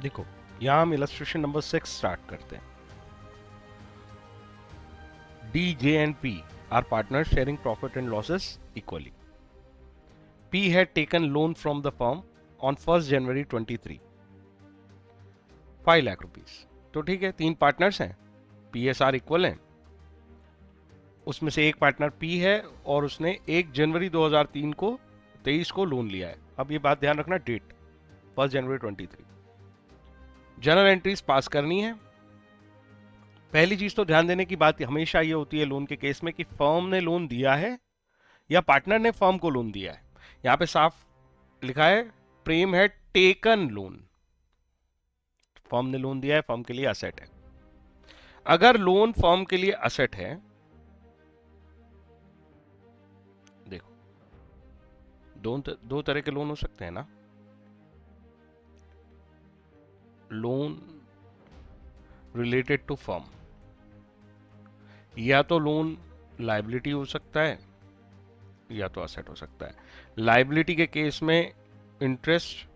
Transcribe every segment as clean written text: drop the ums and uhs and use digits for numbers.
देखो, यहां हम इलस्ट्रेशन नंबर 6 स्टार्ट करते हैं। D J and P R partners sharing profit and losses equally. P had taken loan from the firm on 1st January 23, 5 lakh rupees. तो ठीक है, तीन पार्टनर्स हैं, पी एस आर इक्वल हैं। उसमें से एक पार्टनर पी है और उसने 1 जनवरी 2003 को 23 को लोन लिया है। अब ये बात ध्यान रखना, डेट 1 जनवरी 23। जर्नल एंट्रीज पास करनी है। पहली चीज तो ध्यान देने की बात हमेशा ये होती है लोन के केस में कि फर्म ने लोन दिया है या पार्टनर ने फर्म को लोन दिया है। यहां पे साफ लिखा है प्रेम है टेकन लोन, फर्म ने लोन दिया है, फर्म के लिए असेट है। अगर लोन फर्म के लिए असेट है, देखो दो तरह के लोन हो सकते हैं ना। लोन रिलेटेड टू फर्म, या तो लोन लायबिलिटी हो सकता है या तो असेट हो सकता है। लायबिलिटी के केस में interest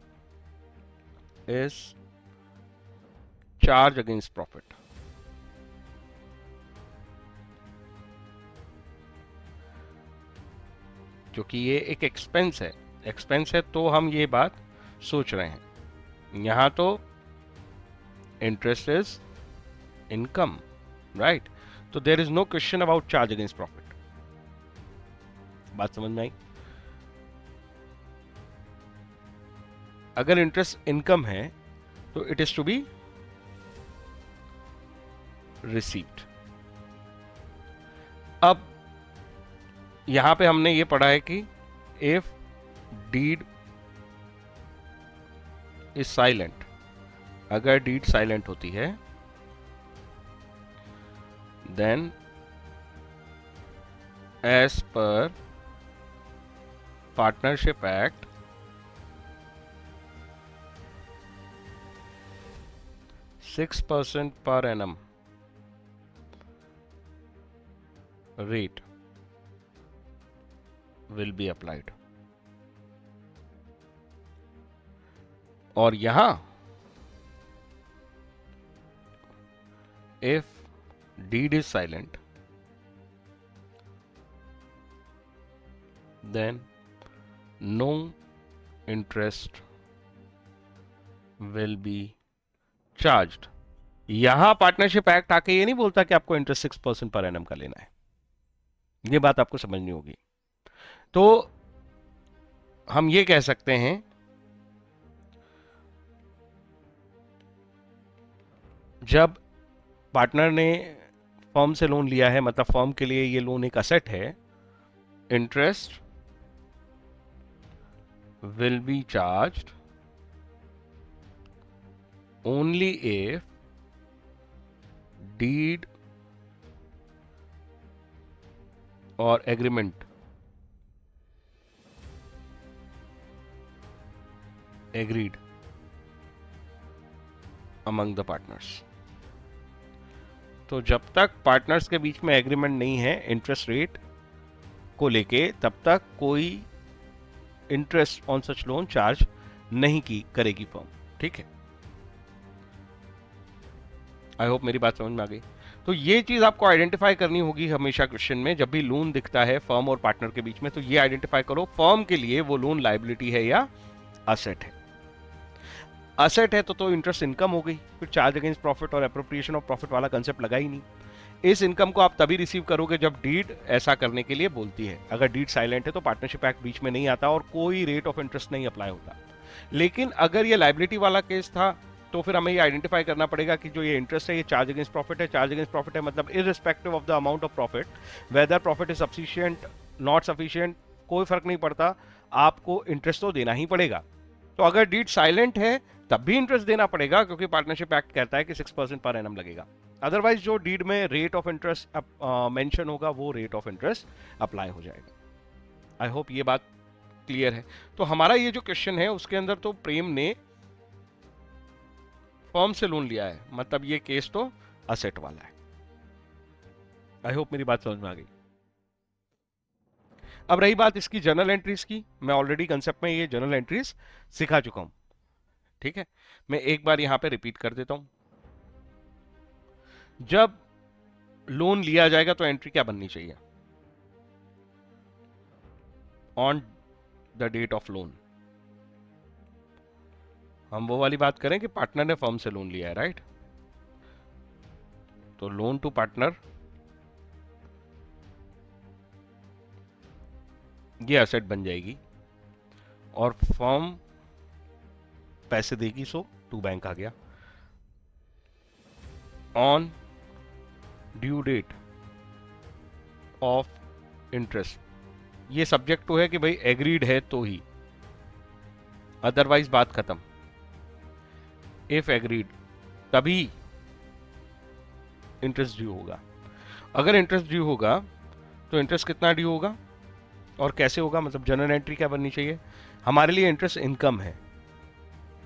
is charge against profit. क्योंकि ये एक एक्सपेंस है तो हम ये बात सोच रहे हैं। यहां तो इंटरेस्ट इज इनकम, राइट? तो there is no question about charge against profit. बात समझ में आई? अगर इंटरेस्ट इनकम है तो it is to be received. अब यहां पे हमने ये पढ़ा है कि इफ डीड इज साइलेंट, अगर डीड साइलेंट होती है then as per partnership act 6% पर annum rate will be applied। और यहां if deed is silent then no interest will be charged। यहां पार्टनरशिप एक्ट आके ये नहीं बोलता कि आपको इंटरेस्ट 6% पर एनम का लेना है। ये बात आपको समझनी होगी। तो हम ये कह सकते हैं जब पार्टनर ने फर्म से लोन लिया है, मतलब फर्म के लिए ये लोन एक असेट है, interest will be charged only if deed और agreement agreed among the partners. तो जब तक पार्टनर्स के बीच में एग्रीमेंट नहीं है इंटरेस्ट रेट को लेके, तब तक कोई interest on such loan charge नहीं की करेगी फर्म। ठीक है, आई होप मेरी बात समझ में आ गई। तो ये चीज आपको आइडेंटिफाई करनी होगी हमेशा क्वेश्चन में, जब भी लोन दिखता है फर्म और पार्टनर के बीच में, तो ये आइडेंटिफाई करो फर्म के लिए वो लोन लायबिलिटी है या असेट है। असेट है तो इंटरेस्ट इनकम हो गई, फिर चार्ज अगेंस्ट प्रॉफिट और एप्रोप्रिएशन ऑफ प्रॉफिट वाला कंसेप्ट लगा ही नहीं। इस इनकम को आप तभी रिसीव करोगे जब डीड ऐसा करने के लिए बोलती है। अगर डीड साइलेंट है तो पार्टनरशिप एक्ट बीच में नहीं आता और कोई रेट ऑफ इंटरेस्ट नहीं अप्लाई होता। लेकिन अगर ये लायबिलिटी वाला केस था तो फिर हमें ये आइडेंटिफाई करना पड़ेगा कि जो ये इंटरेस्ट है ये चार्ज अगेंस्ट प्रॉफिट है। चार्ज अगेंस्ट प्रॉफिट है मतलब irrespective of the amount of profit, weather profit is sufficient not sufficient, कोई फर्क नहीं पड़ता, आपको इंटरेस्ट तो देना ही पड़ेगा। तो अगर डीड साइलेंट है तब भी इंटरेस्ट देना पड़ेगा, क्योंकि पार्टनरशिप एक्ट कहता है कि 6% पर एनम लगेगा। अदरवाइज जो डीड में रेट ऑफ इंटरेस्ट मेंशन होगा वो रेट ऑफ इंटरेस्ट अप्लाई हो जाएगा। आई होप ये बात क्लियर है। तो हमारा ये जो क्वेश्चन है उसके अंदर तो प्रेम ने फर्म से लोन लिया है, मतलब ये केस तो असेट वाला है। आई होप मेरी बात समझ में आ गई। अब रही बात इसकी जर्नल एंट्रीज की, मैं ऑलरेडी कंसेप्ट में ये जर्नल एंट्रीज सिखा चुका हूं। ठीक है, मैं एक बार यहां पे रिपीट कर देता हूं। जब लोन लिया जाएगा तो एंट्री क्या बननी चाहिए? On the date of loan. हम वो वाली बात करें कि पार्टनर ने फर्म से लोन लिया है, राइट? तो लोन टू पार्टनर, ये एसेट बन जाएगी और फर्म पैसे देगी, सो टू बैंक आ गया। On due date of interest, ये सब्जेक्ट टू है कि भाई एग्रीड है तो ही, अदरवाइज बात खत्म। इफ एग्रीड तभी इंटरेस्ट ड्यू होगा। अगर इंटरेस्ट ड्यू होगा तो इंटरेस्ट कितना ड्यू होगा और कैसे होगा, मतलब जनरल एंट्री क्या बननी चाहिए? हमारे लिए इंटरेस्ट इनकम है,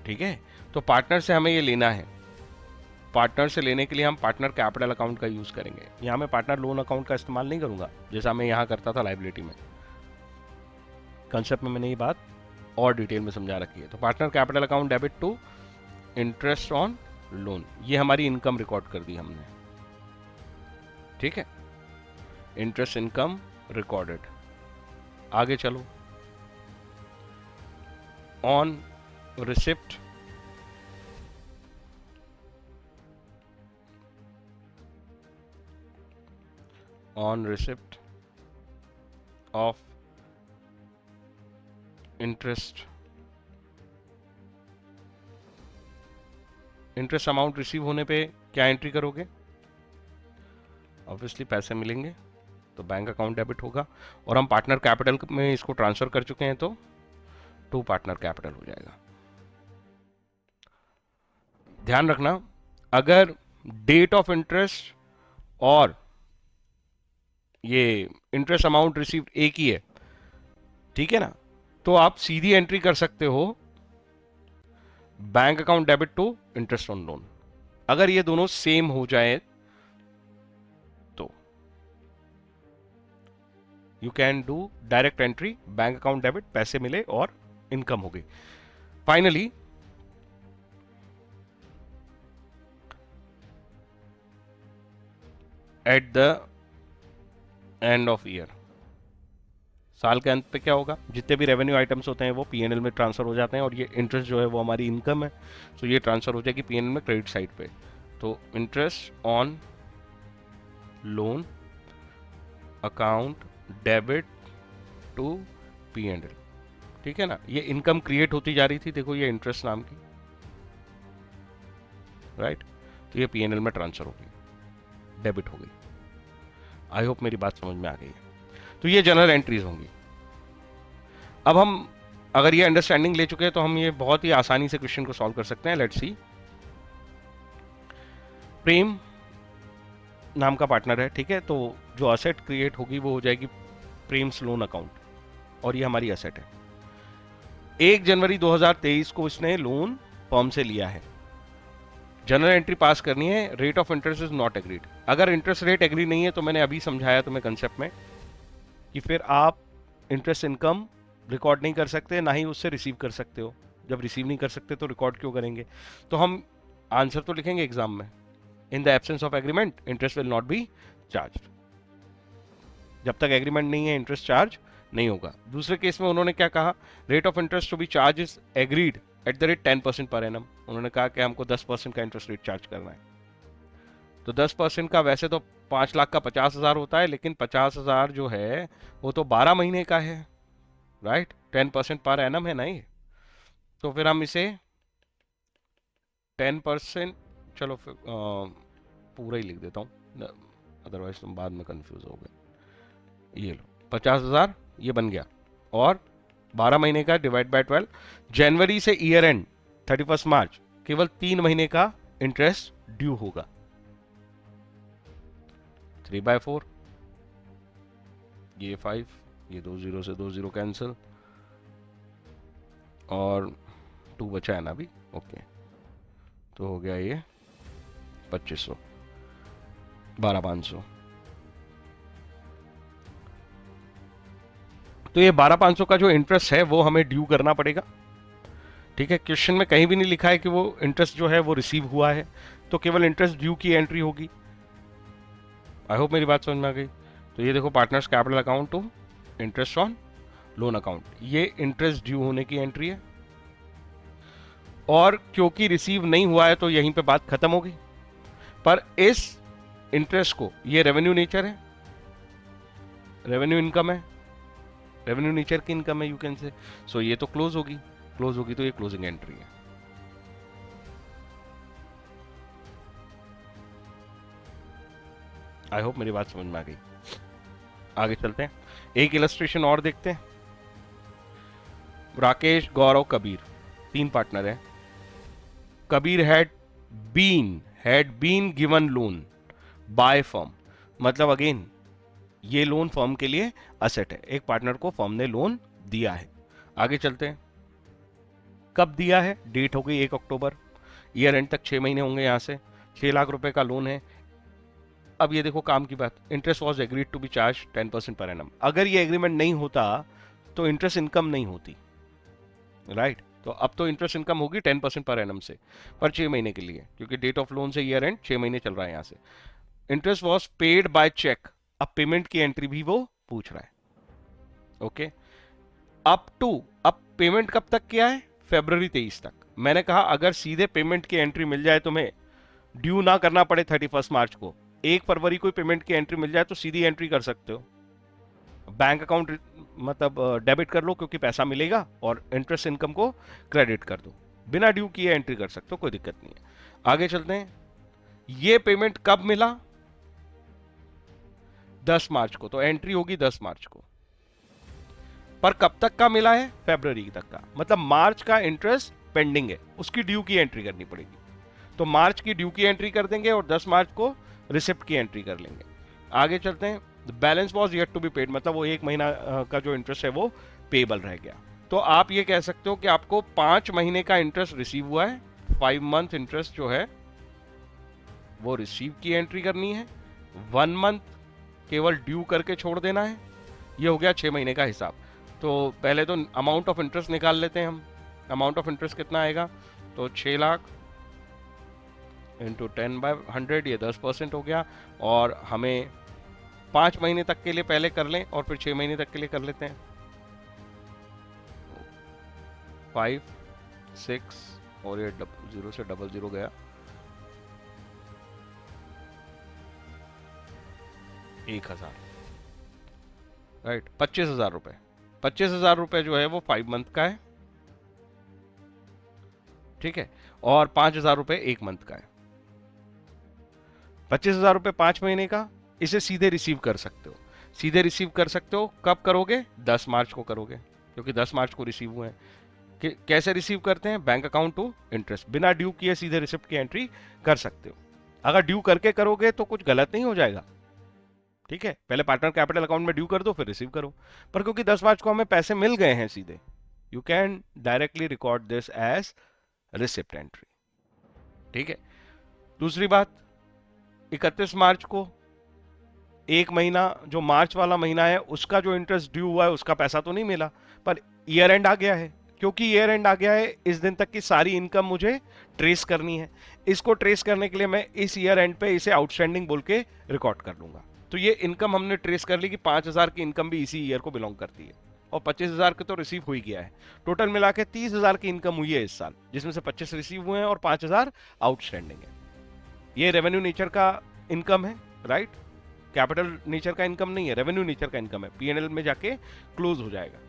ठीक है, तो पार्टनर से हमें ये लेना है। पार्टनर से लेने के लिए हम पार्टनर कैपिटल अकाउंट का यूज करेंगे। यहां मैं पार्टनर लोन अकाउंट का इस्तेमाल नहीं करूंगा जैसा मैं यहां करता था लायबिलिटी में। कंसेप्ट में मैंने ये बात और डिटेल में समझा रखी है। तो partner capital account debit to interest on loan, ये हमारी इनकम रिकॉर्ड कर दी हमने, ठीक है, इंटरेस्ट इनकम रिकॉर्डेड। आगे चलो, on receipt of interest amount receive होने पे क्या एंट्री करोगे? ऑब्वियसली पैसे मिलेंगे तो बैंक अकाउंट डेबिट होगा, और हम पार्टनर कैपिटल में इसको ट्रांसफर कर चुके हैं तो टू पार्टनर कैपिटल हो जाएगा। ध्यान रखना, अगर डेट ऑफ इंटरेस्ट और ये इंटरेस्ट अमाउंट रिसीव्ड एक ही है, ठीक है ना, तो आप सीधी एंट्री कर सकते हो bank account debit to interest on loan. अगर ये दोनों सेम हो जाए तो you can do direct entry, bank account debit, पैसे मिले और इनकम हो गई। Finally at the end of year, साल के अंत पे क्या होगा, जितने भी रेवेन्यू आइटम्स होते हैं वो पीएनएल में ट्रांसफर हो जाते हैं, और ये इंटरेस्ट जो है वो हमारी इनकम है, तो ये ट्रांसफर हो जाएगी पीएनएल में क्रेडिट साइड पे। तो interest on loan account debit to PNL, ठीक है ना, ये इनकम क्रिएट होती जा रही थी, देखो ये इंटरेस्ट नाम की, राइट, तो ये पीएनएल में ट्रांसफर हो गई, डेबिट हो गई। आई होप मेरी बात समझ में आ गई है। तो ये जनरल एंट्रीज होंगी। अब हम अगर ये अंडरस्टैंडिंग ले चुके हैं तो हम ये बहुत ही आसानी से क्वेश्चन को सॉल्व कर सकते हैं। लेट्स सी, प्रेम नाम का पार्टनर है, ठीक है, तो जो असेट क्रिएट होगी वो हो जाएगी प्रेम्स लोन अकाउंट, और ये हमारी असेट है। 1 जनवरी 2023 को इसने लोन फर्म से लिया है। जनरल एंट्री पास करनी है, rate of interest is not agreed. अगर इंटरेस्ट रेट एग्री नहीं है तो मैंने अभी समझाया तुम्हें कंसेप्ट में कि फिर आप इंटरेस्ट इनकम रिकॉर्ड नहीं कर सकते, ना ही उससे रिसीव कर सकते हो। जब रिसीव नहीं कर सकते तो रिकॉर्ड क्यों करेंगे? तो हम आंसर तो लिखेंगे एग्जाम में, in the absence of agreement interest will not be charge. जब तक एग्रीमेंट नहीं है इंटरेस्ट चार्ज नहीं होगा। दूसरे केस में उन्होंने क्या कहा, rate of interest to be charge is agreed at the rate 10% पर एनम। उन्होंने कहा कि हमको 10% का इंटरेस्ट रेट चार्ज करना है। तो 10% का वैसे तो 5 लाख का 50,000 होता है, लेकिन 50,000 जो है वो तो 12 महीने का है, राइट, 10% पर एनम है ना ये। तो फिर हम इसे 10%, चलो फिर पूरा ही लिख देता हूँ, अदरवाइज तुम बाद में कंफ्यूज हो गए। ये लो 50,000 ये बन गया, और 12 महीने का डिवाइड बाय 12, जनवरी से ईयर एंड 31 मार्च केवल 3 महीने का इंटरेस्ट ड्यू होगा। 3/4, ये 5, ये 2 0 से 2 0 कैंसिल, और 2 बचा है ना अभी, ओके, तो हो गया ये 2500, 12,500। तो ये 12,500 का जो इंटरेस्ट है वो हमें ड्यू करना पड़ेगा, ठीक है, क्वेश्चन में कहीं भी नहीं लिखा है कि वो इंटरेस्ट जो है वो रिसीव हुआ है, तो केवल इंटरेस्ट ड्यू की एंट्री होगी। आई होप मेरी बात समझ में आ गई। तो ये देखो, partners capital account to interest on loan account, ये इंटरेस्ट ड्यू होने की एंट्री है, और क्योंकि रिसीव नहीं हुआ है तो यहीं पे बात खत्म होगी। पर इस इंटरेस्ट को, ये रेवेन्यू नेचर है, रेवेन्यू इनकम है, रेवेन्यू नेचर की इनकम है यू कैन से, सो ये तो क्लोज होगी, क्लोज होगी तो ये क्लोजिंग एंट्री है। आई होप मेरी बात समझ में आ गई। आगे चलते हैं, एक इलस्ट्रेशन और देखते हैं। राकेश, गौरव, कबीर, 3 पार्टनर हैं। Kabir had been given loan by firm, मतलब अगेन ये लोन फर्म के लिए असेट है, एक पार्टनर को फर्म ने लोन दिया है। आगे चलते हैं, कब दिया है, डेट हो गई 1 अक्टूबर, ईयर एंड तक 6 महीने होंगे, यहां से 6 लाख रुपए का लोन है। अब ये देखो काम की बात, interest was agreed to be charge 10% पर एनम। अगर ये एग्रीमेंट नहीं होता तो इंटरेस्ट इनकम नहीं होती, राइट? तो अब तो इंटरेस्ट इनकम होगी 10% पर एनम से, पर 6 महीने के लिए, क्योंकि डेट ऑफ लोन से ईयर एंड 6 महीने चल रहा है यहां से। Interest was paid by cheque, अब पेमेंट की एंट्री भी वो पूछ रहा है। ओके, अब पेमेंट कब तक किया है, फरवरी 23 तक। मैंने कहा अगर सीधे पेमेंट की एंट्री मिल जाए, तुम्हें ड्यू ना करना पड़े 31 मार्च को, 1 फरवरी को पेमेंट की एंट्री मिल जाए तो सीधी एंट्री कर सकते हो, बैंक अकाउंट मतलब डेबिट कर लो क्योंकि पैसा मिलेगा, और इंटरेस्ट इनकम को क्रेडिट कर दो, बिना ड्यू किए एंट्री कर सकते हो, कोई दिक्कत नहीं है। आगे चलते हैं, ये पेमेंट कब मिला, 10 मार्च को, तो एंट्री होगी 10 मार्च को। पर कब तक का मिला है, फरवरी तक का, मतलब मार्च का इंटरेस्ट पेंडिंग है, उसकी ड्यू की एंट्री करनी पड़ेगी। तो मार्च की ड्यू की एंट्री कर देंगे और 10 मार्च को रिसिप्ट की एंट्री कर लेंगे। आगे चलते हैं, balance was yet to be paid, मतलब वो 1 महीना का जो इंटरेस्ट है वो पेबल रह गया। तो आप ये कह सकते हो कि आपको 5 महीने का इंटरेस्ट रिसीव हुआ है, 5 मंथ इंटरेस्ट जो है वो रिसीव की एंट्री करनी है, 1 मंथ केवल ड्यू करके छोड़ देना है। ये हो गया 6 महीने का हिसाब। तो पहले तो अमाउंट ऑफ इंटरेस्ट निकाल लेते हैं हम। अमाउंट ऑफ इंटरेस्ट कितना आएगा, तो 6 लाख इंटू 10/100, ये 10% हो गया, और हमें 5 महीने तक के लिए पहले कर लें और फिर 6 महीने तक के लिए कर लेते हैं। 5, 6 और ये 0 से 00 गया, 1000, राइट? 25,000 रुपए, 25,000 रुपए जो है वो 5 मंथ का है, ठीक है, और 5,000 रुपए 1 मंथ का है। 25,000 रुपए 5 महीने का, इसे सीधे रिसीव कर सकते हो। सीधे रिसीव कर सकते हो, कब करोगे, 10 मार्च को करोगे, क्योंकि 10 मार्च को रिसीव हुए हैं। कैसे रिसीव करते हैं, बैंक अकाउंट टू इंटरेस्ट, बिना ड्यू किए सीधे रिसिप्ट की एंट्री कर सकते हो। अगर ड्यू करके करोगे तो कुछ गलत नहीं हो जाएगा, ठीक है? पहले पार्टनर कैपिटल अकाउंट में ड्यू कर दो, फिर रिसीव करो। पर क्योंकि 10 मार्च को हमें पैसे मिल गए हैं सीधे, you can directly record this as receipt entry, ठीक है? दूसरी बात, 31 मार्च को, 1 महीना जो मार्च वाला महीना है उसका जो इंटरेस्ट ड्यू हुआ है उसका पैसा तो नहीं मिला, पर ईयर एंड आ गया है। क्योंकि ईयर एंड आ गया है, इस दिन तक की सारी इनकम मुझे ट्रेस करनी है। इसको ट्रेस करने के लिए मैं इस ईयर एंड पे इसे आउटस्टैंडिंग बोल के रिकॉर्ड कर लूंगा। तो ये इनकम हमने ट्रेस कर ली कि 5,000 की इनकम भी इसी ईयर को बिलोंग करती है, और 25,000 के तो रिसीव हो ही गया है। टोटल मिला के 30,000 की इनकम हुई है इस साल, जिसमें से 25 रिसीव हुए हैं और 5,000 आउटस्टैंडिंग है। ये रेवेन्यू नेचर का इनकम है, राइट? कैपिटल नेचर का इनकम नहीं है, रेवेन्यू नेचर का इनकम है। पीएनएल में जाके क्लोज हो जाएगा।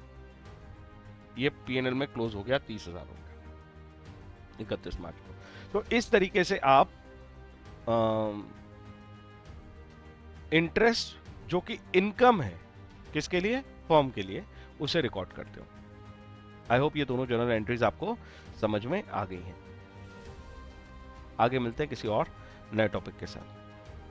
ये पीएनएल में क्लोज हो गया, 30,000 हो गया 31 मार्च को। तो इस तरीके से आप इंटरेस्ट जो कि इनकम है किसके लिए, फर्म के लिए, उसे रिकॉर्ड करते हो। आई होप ये दोनों जनरल एंट्रीज आपको समझ में आ गई हैं। आगे मिलते हैं किसी और नए टॉपिक के साथ।